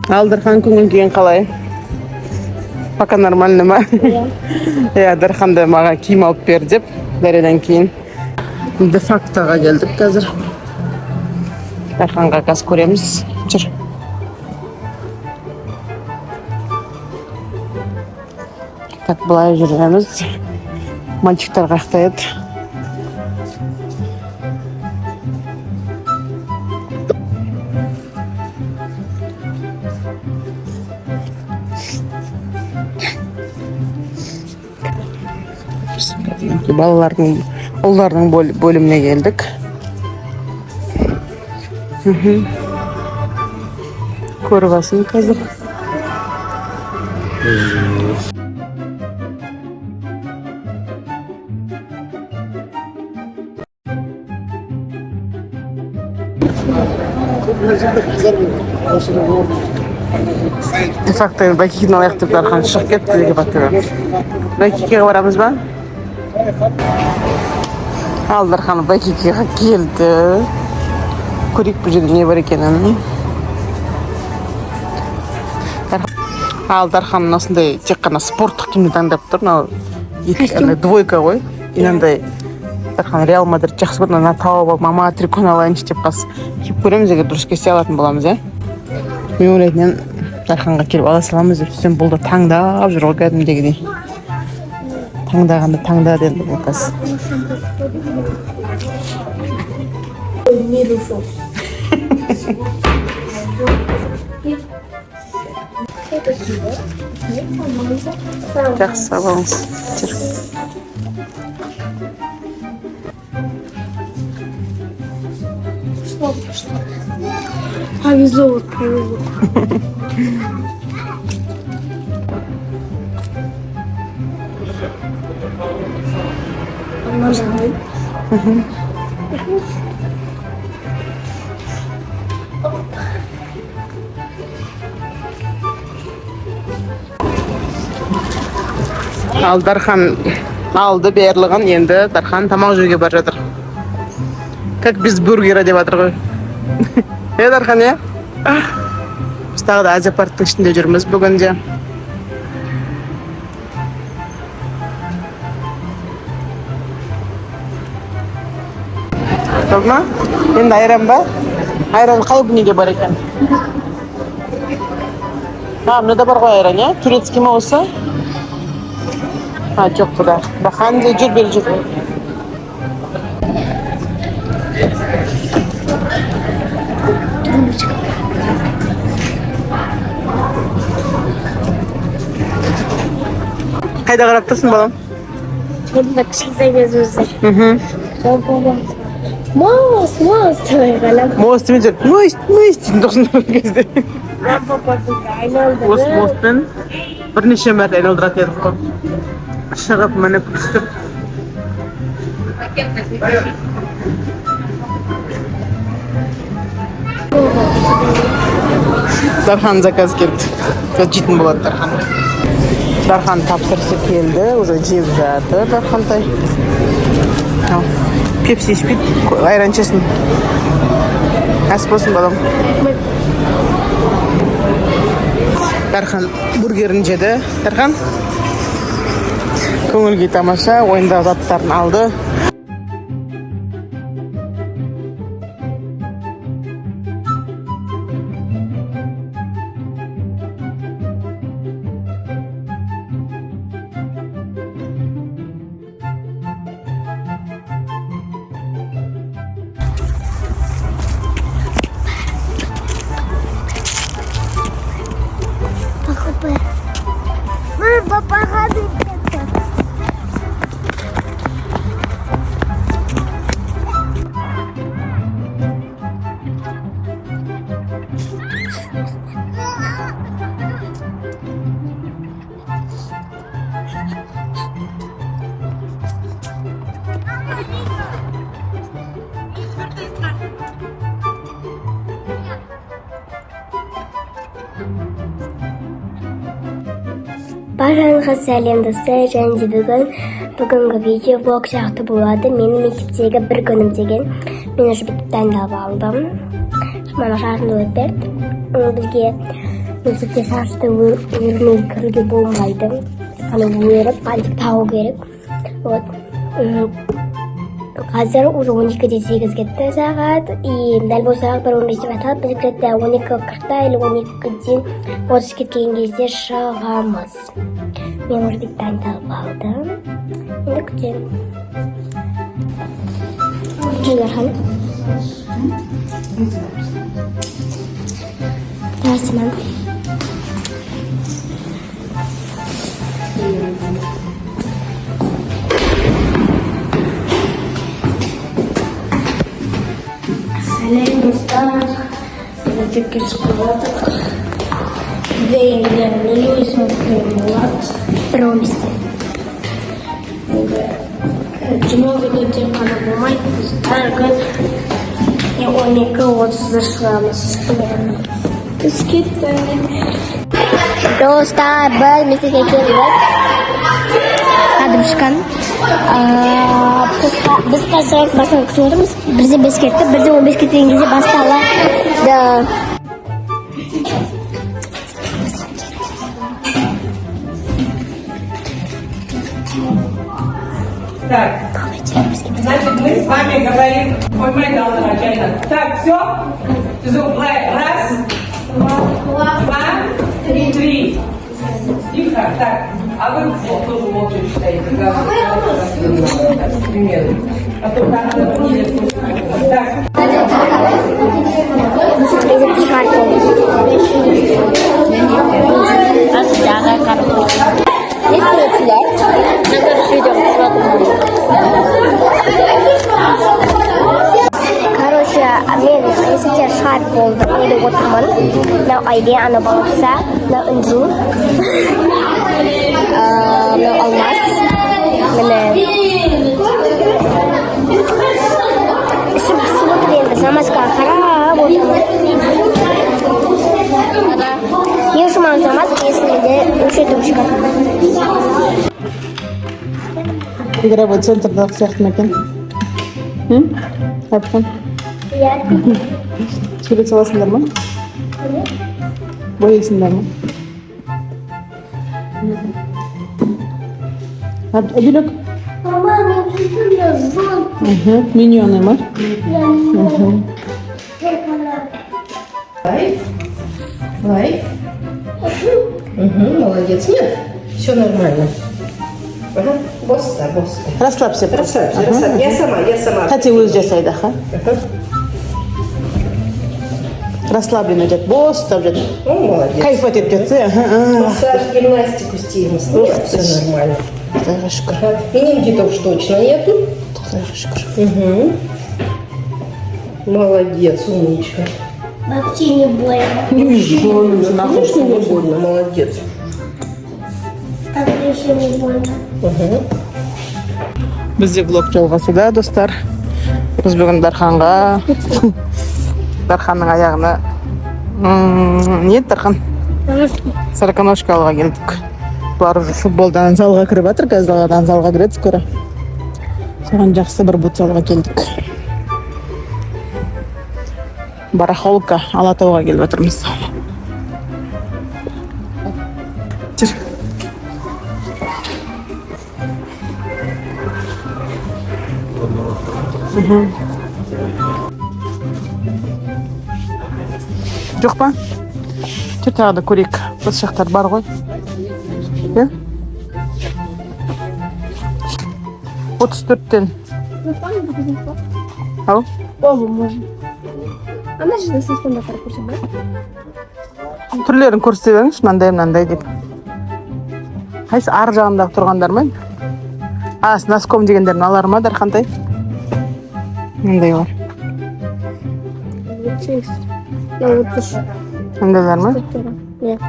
Алдырхан көңіл күйің қалай? Пока нормально ма? Дархан да маған киім алып бер деп, дәреден кейін. Де-фактоға келдік қазір. Дарханға газ көреміз. Жүр. Так, былай жүреміз. Мальчиктар қақта еді. Балалардың, ұлдардың бөліміне келдік. Көріп алсын қазір. De-факто Бәйкекені алайық деп Дархан шығып кетті деге баттыға. Бәйкекеге барамыз ба? Ал Дархан Бәйкекеге келді. Көрейік бұл жерде не бар екенін. Ал Дархан осындай тек қана спорттық киімді таңдап тұр. Двойка ғой. Инандай Дархан Реал Мадрид жақсы көрді. Тауып алып, мама трикон алайыншы деп қас. Киіп көреміз, егер дұрыс кесе алатын боламыз, Мен ойлайтын Дарханға келіп ала саламыз деп сөйтсем, бұл да таңдап жүр ғой кәдімгідей. Таңдағанды таңда деді бұл қыз. Жақсы сабаңыз. Жүр. Повезло. Ал Дархан алды берлігін, енді Дархан тамақ жеуге бар жатыр. Как без бургера деп жатыр ғой. Дархан, Біз тағы да Азия парктың ішінде жүрміз бүгінде. Тоқма? Енді айран ба? Айран қай бүнеге бар екен? Мұнда бар ғой айран, Турецкий ма осы? Жоқ бұда. Бақанды жүр бел жүр. Қайда қарап тұрсың, балам? Burada kışta geziyoruz. Мост деп қалам. Мост демен жүр. Мост дейін тұрсын бұл кезде. Осы мостпен бірнеше мәрте айналдыратын едік қой. Шығып мініп күстіп. Дархан заказ келді. Жейтін болады Дархан. Дархан тапсырысы келді. Уже жеп жатыр Дархантай. Пепси ішпейді, айран ішесің. Ас болсын, балам. Дархан бургерін жеді. Дархан көңілге тамаша, ойындағы заттарын алды. Баршаңызға сәлем достар, және де бүгінгі видео блог сияқты болады. Менің мектептегі бір күнім деген. Мен уже бітіп дайындалып алдым. Мама жарымды өтіп берді. Бізге Мектепте сағашта өрмей кіруге болмайды. Аны өріп, бантик тағу керек. Вот. Қазір уже 12-де 8 кетті сағат. И дәл бұл сағат 1:15 деп аталып, біз где-то 12:40-та или 12-ден 30 кеткен кезде шығамыз. Мен уже дайындалып алдым. Енді күтемін. Жайлархан. Тарсыман. Сәлем достар. Мектепке шығып жатырмық. Бізде енді 0:30 болады. 1:15-те. Жұма күні тек қана болмайды. Біз әр күн 12:30-да шығамыз. Біз кеттік. Достар, біз мектепке келдік. Қадым шыққан. Біз қазір басын күтіп отырмыз. 1:05 кетті. 1:15 кеткен кезде басталады. Так, значит, мы с вами говорим, ой, Майдан, так, все, раз, два, три. Тихо, так, а вы тоже молча читаете, да? Примерно. А то как-то не так. Короче, мен есепте шарт болдым, еліп отырмын. Мынау Айбе, ана балапса, мынау Үнжу, мынау Алмас, міне. Ішім пісіп отыр енді, замазға қарап отырмын. Ең жұман замаз, есімде өшетіп шығады. Игровой центрдағы сияқты ма екен? Әпкем? Иә. Сурет саласыңдар ма? Бояйсыңдар ма? Әбілік? Мама, мен күтімде жол. Миньоны ма? Лайк. Молодец. Нет, все нормально. Ага. Босса. Расслабься просто. Расслабься. Я сама. Хотя өзі жасайды, ха? Расслабленно жат, бос ұстап жат. О, молодец. Кайфат етіп жатса, Массаж, гимнастику стилус. Нет, все нормально. Құдайға шүкір. Ага. Менингитов уж точно нету. Құдайға шүкір. Угу. Молодец, умничка. Вообще не больно. Конечно, не больно, молодец. Так еще не больно. Угу. Бізде влог жалғасуда, достар. Біз бүгін Дарханға, Дарханның аяғына, не еді Дархан? Сороконожка алуға келдік. Бұлар уже футболдан залға кіріп жатыр, қазір залға кіреді скоро. Соған жақсы бір бут залға келдік. Барахолка Алатауға келіп жатырмыз. Жүр. Жоқ па? Жүр тағы да көрейік. Біз жақтар бар ғой. 34-тен. Ау? Оба можно. Ана жерде сескенде қарап көрсем ба? Түрлерін көрсете беріңіз, мынандай деп. Қайсы ар жағындағы тұрғандар ма? Носком дегендерін алар ма, Дархантай? Мындай бар. 36. Я 30. Мындайлар ма? Нет.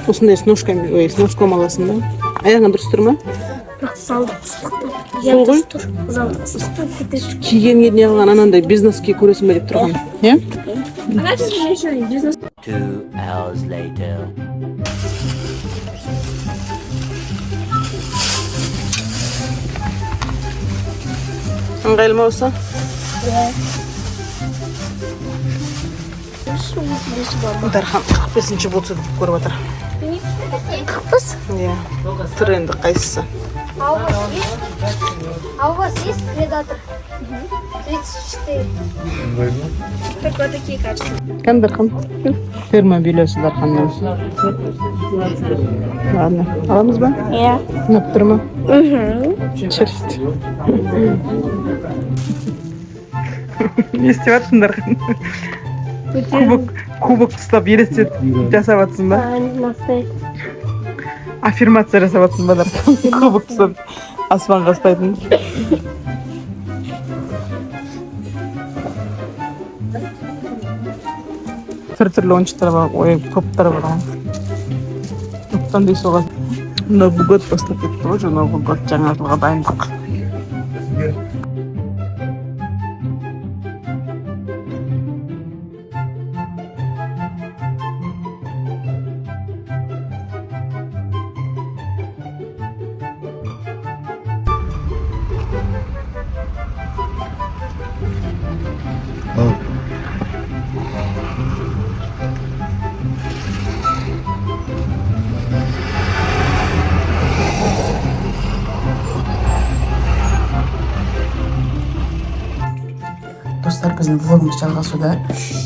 Осындай с носком аласың да? Аяғың дұрыс тұр ма? Салдық. Сол ғой? Киген не қылған анандай без носки көресің бе деп тұрған. Иә? 2 hours later. Ыңғайлы ма осы? Дархан 45-ші болса деп көріп отыр. 45? Иә. Тренді қайсысы? А у вас есть предатор? 34. Только такие качества. Кән Дархан? Термобилесі Дарханнан. Ладно. Аламыз ба? Иә. Ұнап тұр ма? Черт. Не істеп жатсың Дархан? Кубок ұстап елестет жасап жатсың ба? Аффирмация жасап жатсың ба Дархан? Кубок ұстап аспанға ұстайтын. Түрлі ойыншықтар бар, топтар бар ғой. Топтан дей соға. Новый год бастап кетті ғой, Новый год жаңа жылға дайындық. Достар, біздің влогымыз жалғасуда.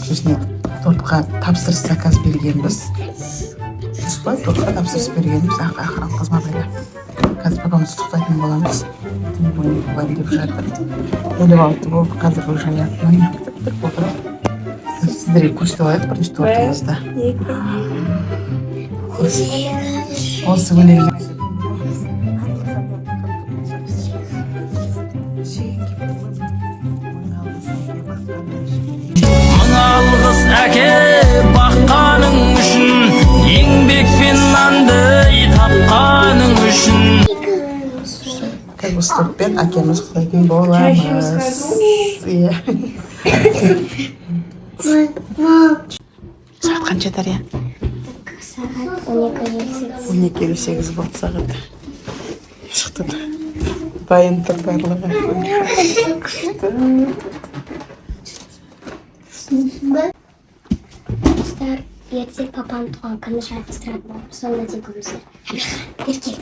Сосын тортқа тапсырыс заказ бергенбіз. Солай тортқа тапсырыс бергенбіз. Ақырын қызмадайды. Қазір папамызды тоқтайтын боламыз. Болайын деп жатыр. Өліп алды болып, қазір уже ойнап күтіп отырып. Сіздерге көрсетіп алайық бірінші тортымызды. Осы өлеңі. Alғыс әке баққаның үшін, еңбекпен нанды тапқаның үшін. Осы тортпен әкеміз құлайтын боламыз. Сағат қанша Дария? Сағат 12:58. 12:58 болды сағат. Шықты да. Дайын тұр барлығы. Достар, ертең папам туған күні шайқастыратын боламыз. Сонда тек көміздер. Ертең.